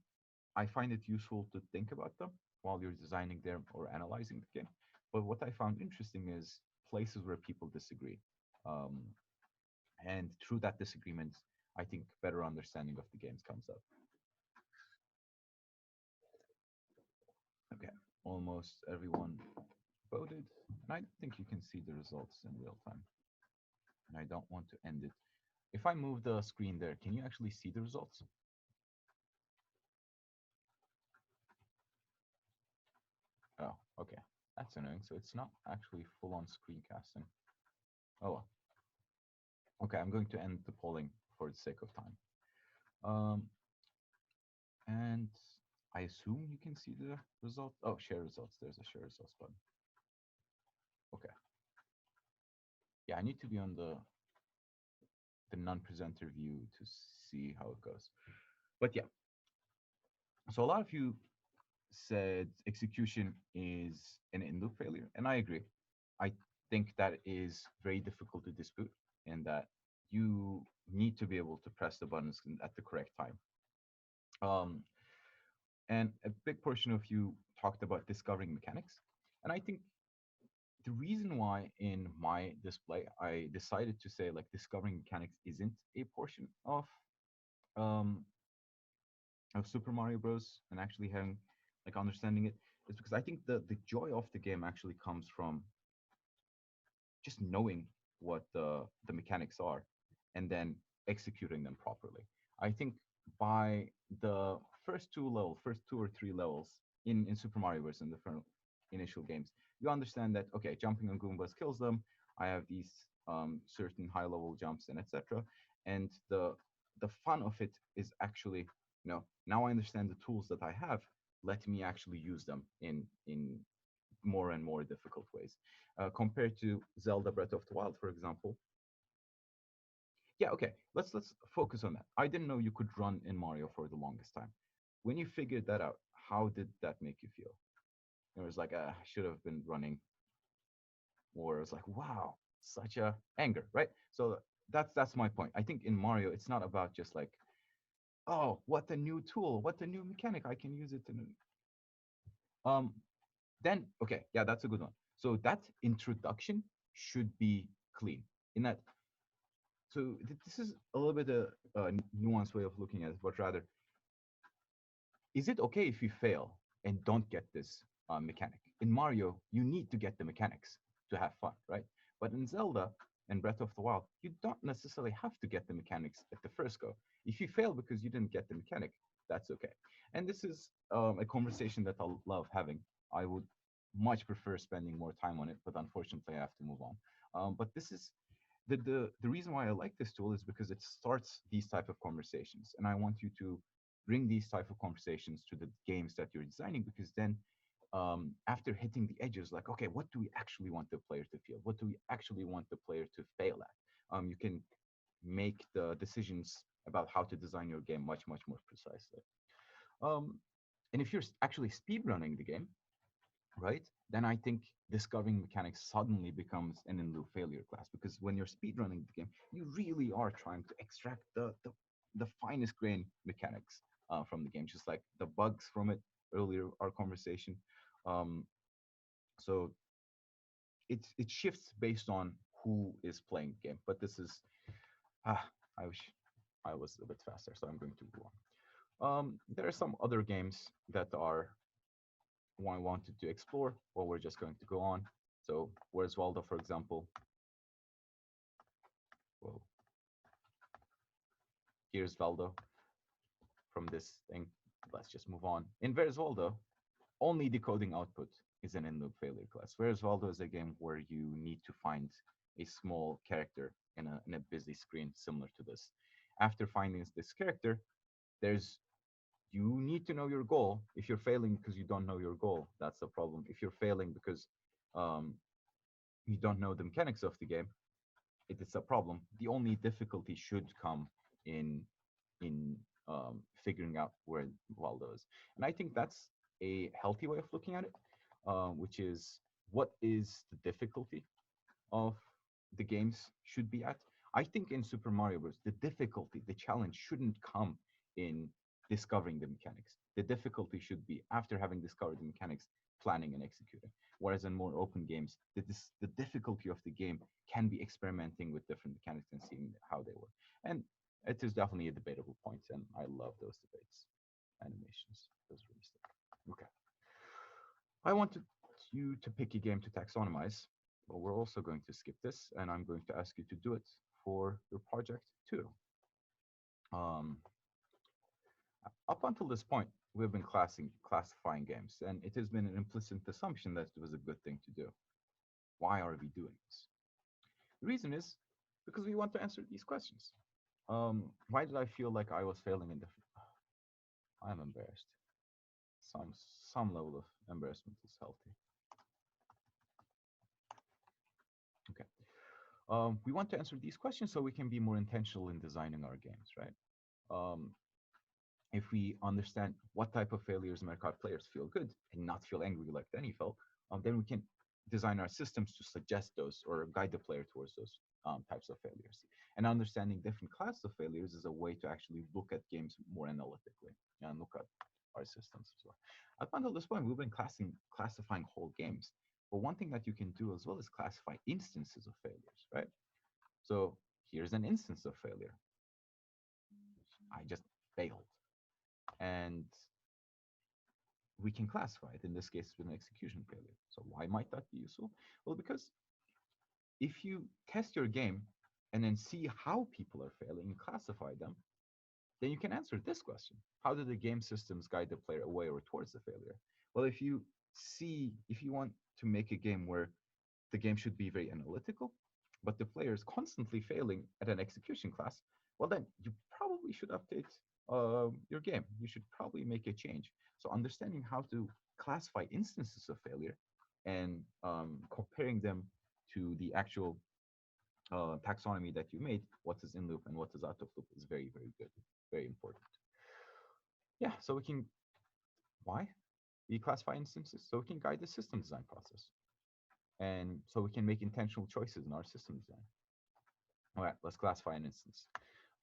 I find it useful to think about them while you're designing them or analyzing the game. But what I found interesting is places where people disagree. Um, and through that disagreement, I think better understanding of the games comes up. Okay, almost everyone voted, and I think you can see the results in real time. And I don't want to end it. If I move the screen there, can you actually see the results? Oh, okay. That's annoying. So it's not actually full on screencasting. Oh well. Okay, I'm going to end the polling for the sake of time. Um, and I assume you can see the result. Oh, share results. There's a share results button. Okay. Yeah, I need to be on the non-presenter view to see how it goes. But yeah, so a lot of you said execution is an in-loop failure, and I agree. I think that is very difficult to dispute, and that you need to be able to press the buttons at the correct time. Um, and a big portion of you talked about discovering mechanics, and I think the reason why in my display I decided to say like discovering mechanics isn't a portion um, of Super Mario Bros. And actually having like understanding it is because I think the joy of the game actually comes from just knowing what the mechanics are and then executing them properly. I think by the first two or three levels in Super Mario Bros. In the initial games, you understand that okay, jumping on Goombas kills them. I have these certain high level jumps and etc. And the fun of it is actually, now I understand the tools that I have. Let me actually use them in more and more difficult ways. Compared to Zelda Breath of the Wild, for example. Yeah, okay, let's focus on that. I didn't know you could run in Mario for the longest time. When you figured that out, how did that make you feel? It was like, I should have been running, or it was like, wow, such a anger, right? So that's my point. I think in Mario, it's not about just like, oh, what a new tool, what a new mechanic, I can use it in. Um, then okay, yeah, that's a good one. So that introduction should be clean. In that, so this is a little bit a nuanced way of looking at it, but rather, is it okay if you fail and don't get this mechanic? In Mario, you need to get the mechanics to have fun, right? But in Zelda and Breath of the Wild, you don't necessarily have to get the mechanics at the first go. If you fail because you didn't get the mechanic, that's okay. And this is a conversation that I love having. I would much prefer spending more time on it, but unfortunately, I have to move on. But this is the reason why I like this tool is because it starts these type of conversations, and I want you to bring these type of conversations to the games that you're designing, because then after hitting the edges, like, okay, what do we actually want the player to feel? What do we actually want the player to fail at? You can make the decisions about how to design your game much more precisely. Um, and if you're actually speed running the game, right, then I think discovering mechanics suddenly becomes an in lieu failure class, because when you're speedrunning the game, you really are trying to extract the finest grain mechanics from the game, just like the bugs from it earlier, our conversation. Um, so it shifts based on who is playing the game, but this is I wish I was a bit faster, so I'm going to move on. There are some other games that are one I wanted to explore, or we're just going to go on. So where's Waldo, for example? Well, here's Waldo from this thing. Let's just move on. In Where's Waldo, only decoding output is an in-loop failure class. Whereas Waldo is a game where you need to find a small character in a busy screen similar to this. After finding this character, there's you need to know your goal. If you're failing because you don't know your goal, that's a problem. If you're failing because um, you don't know the mechanics of the game, it is a problem. The only difficulty should come in in figuring out where Waldo is, and I think that's a healthy way of looking at it, which is what is the difficulty of the games should be at. I think in Super Mario Bros., the difficulty, the challenge shouldn't come in discovering the mechanics. The difficulty should be after having discovered the mechanics, planning and executing. Whereas in more open games, the difficulty of the game can be experimenting with different mechanics and seeing how they work. And it is definitely a debatable point, and I love those debates. Animations, those really stick. Okay. I wanted you to pick a game to taxonomize, but we're also going to skip this, and I'm going to ask you to do it for your project too. Um, Up until this point, we've been classifying games, and it has been an implicit assumption that it was a good thing to do. Why are we doing this? The reason is because we want to answer these questions. Why did I feel like I was failing in the? I'm embarrassed. Some some level of embarrassment is healthy. Okay. We want to answer these questions so we can be more intentional in designing our games, right? Um, if we understand what type of failures make our players feel good and not feel angry like Danny felt, then we can design our systems to suggest those or guide the player towards those types of failures. And understanding different classes of failures is a way to actually look at games more analytically and look at our systems as well. Up until this point, we've been classifying whole games. But one thing that you can do as well is classify instances of failures, right? So here's an instance of failure. I just failed. And we can classify it. In this case, with an execution failure. So why might that be useful? Well, because if you test your game and then see how people are failing and classify them, then you can answer this question. How do the game systems guide the player away or towards the failure? Well, if you want to make a game where the game should be very analytical, but the player is constantly failing at an execution class, well, then you probably should update your game. You should probably make a change. So understanding how to classify instances of failure and comparing them to the actual taxonomy that you made, what is in loop and what is out of loop, is very, very good, very important. Yeah, so we can, why? We classify instances so we can guide the system design process. And so we can make intentional choices in our system design. All right, let's classify an instance.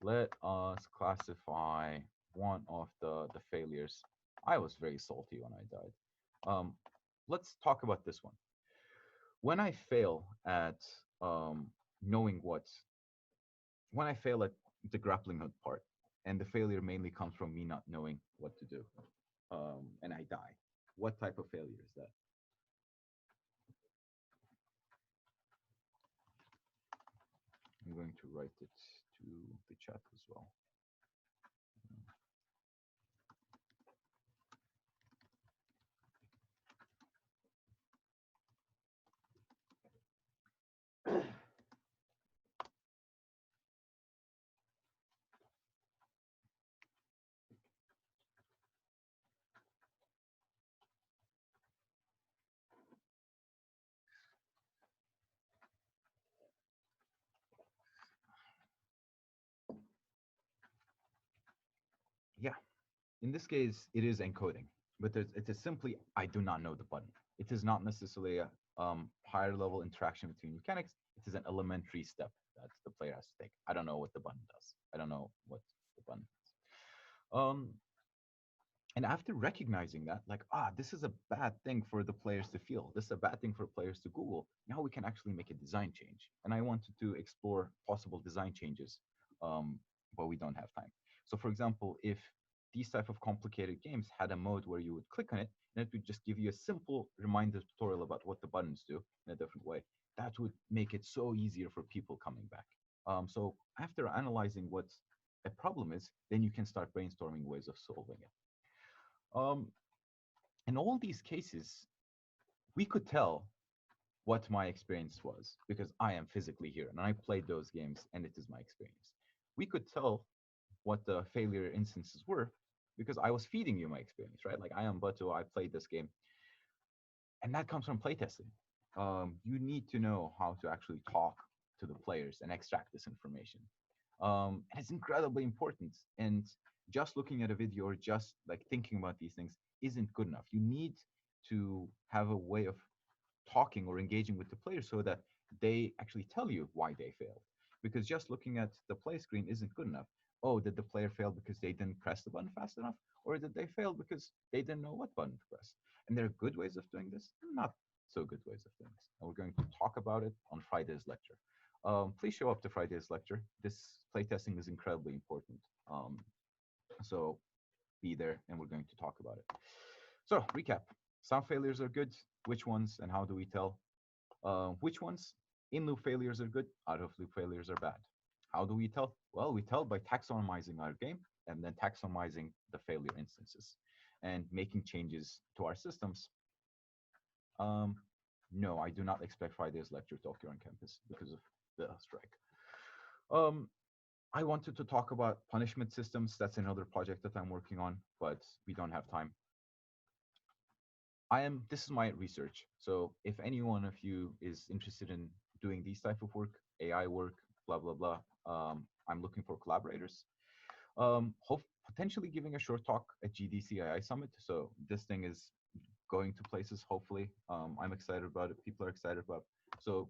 Let us classify one of the failures. I was very salty when I died. Let's talk about this one. When I fail at knowing what, when I fail at the grappling hook part, and the failure mainly comes from me not knowing what to do, and I die. What type of failure is that? going to write it to the chat as well. Yeah, in this case, it is encoding, but it is simply I do not know the button. It is not necessarily a higher level interaction between mechanics. It is an elementary step that the player has to take. I don't know what the button does. I don't know what the button does. And after recognizing that, like, this is a bad thing for the players to feel. This is a bad thing for players to Google. Now we can actually make a design change. And I wanted to explore possible design changes, but we don't have time. So for example, if these type of complicated games had a mode where you would click on it, and it would just give you a simple reminder tutorial about what the buttons do in a different way, that would make it so easier for people coming back. So after analyzing what a problem is, then you can start brainstorming ways of solving it. In all these cases, we could tell what my experience was because I am physically here and I played those games and it is my experience. We could tell what the failure instances were because I was feeding you my experience, right? Like I am Batu, I played this game, and that comes from playtesting. You need to know how to actually talk to the players and extract this information. And it's incredibly important. And just looking at a video or just like thinking about these things isn't good enough. You need to have a way of talking or engaging with the players so that they actually tell you why they failed. Because just looking at the play screen isn't good enough. Oh, did the player fail because they didn't press the button fast enough? Or did they fail because they didn't know what button to press? And there are good ways of doing this, not so good ways of doing this. And we're going to talk about it on Friday's lecture. Please show up to Friday's lecture. This playtesting is incredibly important. So be there and we're going to talk about it. So recap, some failures are good. Which ones and how do we tell? Which ones? In-loop failures are good, out-of-loop failures are bad. How do we tell? Well, we tell by taxonomizing our game and then taxonomizing the failure instances and making changes to our systems. No, I do not expect Friday's lecture to occur on campus because of the strike. I wanted to talk about punishment systems. That's another project that I'm working on, but we don't have time. This is my research. So if any one of you is interested in doing these type of work, AI work, blah, blah, blah, I'm looking for collaborators. Potentially giving a short talk at GDCII Summit. So this thing is going to places, hopefully. I'm excited about it. People are excited about it. So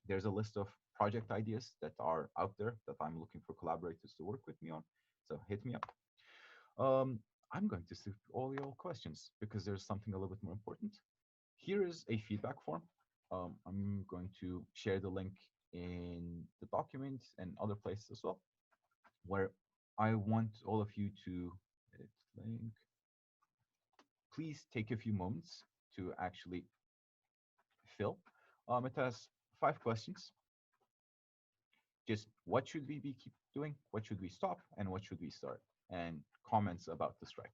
there's a list of project ideas that are out there that I'm looking for collaborators to work with me on. So hit me up. I'm going to see all your questions because there's something a little bit more important. Here is a feedback form. I'm going to share the link in the document and other places as well, where I want all of you to edit link. Please take a few moments to actually fill. It has 5 questions. Just what should we keep doing? What should we stop? And what should we start? And comments about the strike.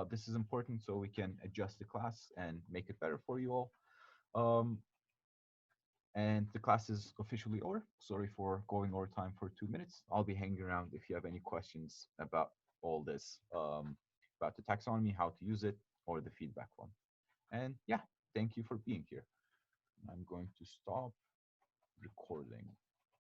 This is important so we can adjust the class and make it better for you all. And the class is officially over. Sorry for going over time for 2 minutes. I'll be hanging around if you have any questions about all this, about the taxonomy, how to use it, or the feedback one. And yeah, thank you for being here. I'm going to stop recording.